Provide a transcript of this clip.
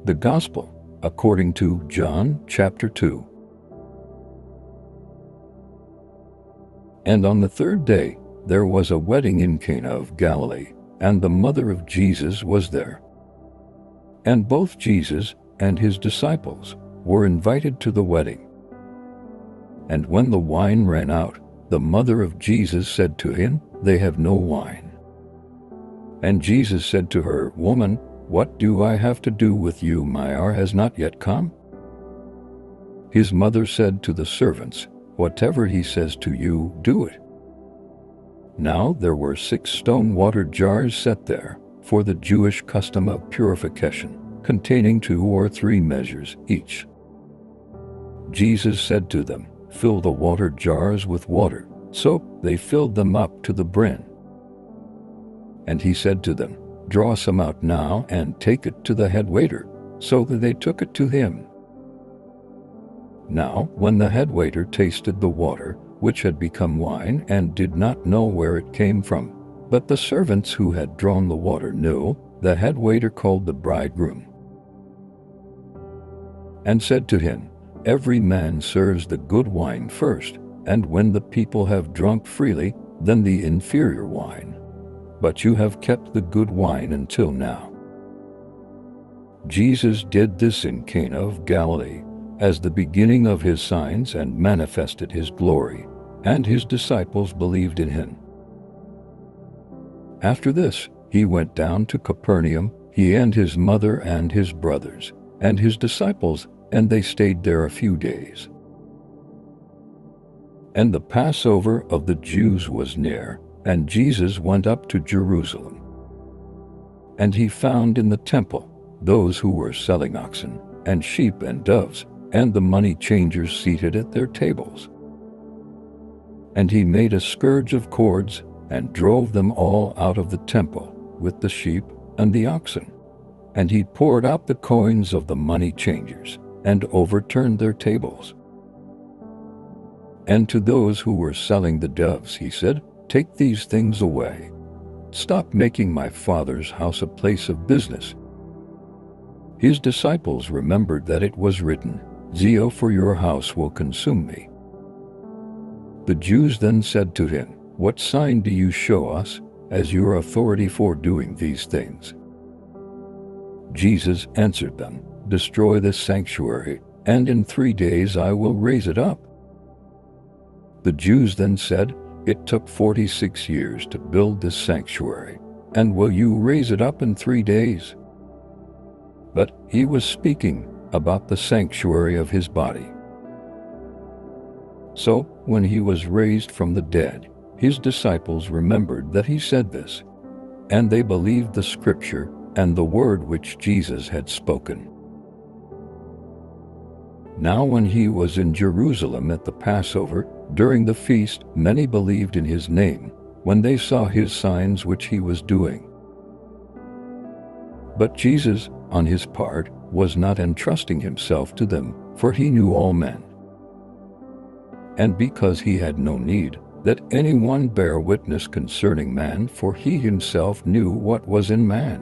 The Gospel according to John chapter 2. And on the third day there was a wedding in Cana of Galilee, and the mother of Jesus was there. And both Jesus and his disciples were invited to the wedding. And when the wine ran out, the mother of Jesus said to him, "They have no wine." And Jesus said to her, "Woman, what do I have to do with you? My hour has not yet come." His mother said to the servants, "Whatever he says to you, do it." Now there were 6 stone water jars set there, for the Jewish custom of purification, containing 2 or 3 measures each. Jesus said to them, "Fill the water jars with water." So they filled them up to the brim. And he said to them, "Draw some out now and take it to the head waiter." So that they took it to him. Now when the head waiter tasted the water, which had become wine, and did not know where it came from, but the servants who had drawn the water knew, the head waiter called the bridegroom and said to him, "Every man serves the good wine first, and when the people have drunk freely, then the inferior wine. But you have kept the good wine until now." Jesus did this in Cana of Galilee, as the beginning of his signs, and manifested his glory, and his disciples believed in him. After this, he went down to Capernaum, he and his mother and his brothers, and his disciples, and they stayed there a few days. And the Passover of the Jews was near, and Jesus went up to Jerusalem. And he found in the temple those who were selling oxen, and sheep and doves, and the money changers seated at their tables. And he made a scourge of cords, and drove them all out of the temple, with the sheep and the oxen. And he poured out the coins of the money changers, and overturned their tables. And to those who were selling the doves he said, "Take these things away. Stop making my Father's house a place of business." His disciples remembered that it was written, "Zeal for your house will consume me." The Jews then said to him, "What sign do you show us, as your authority for doing these things?" Jesus answered them, "Destroy this sanctuary, and in 3 days I will raise it up." The Jews then said, "It took 46 years to build this sanctuary, and will you raise it up in 3 days?" But he was speaking about the sanctuary of his body. So, when he was raised from the dead, his disciples remembered that he said this, and they believed the scripture and the word which Jesus had spoken. Now when he was in Jerusalem at the Passover, during the feast, many believed in his name, when they saw his signs which he was doing. But Jesus, on his part, was not entrusting himself to them, for he knew all men. And because he had no need that anyone bear witness concerning man, for he himself knew what was in man.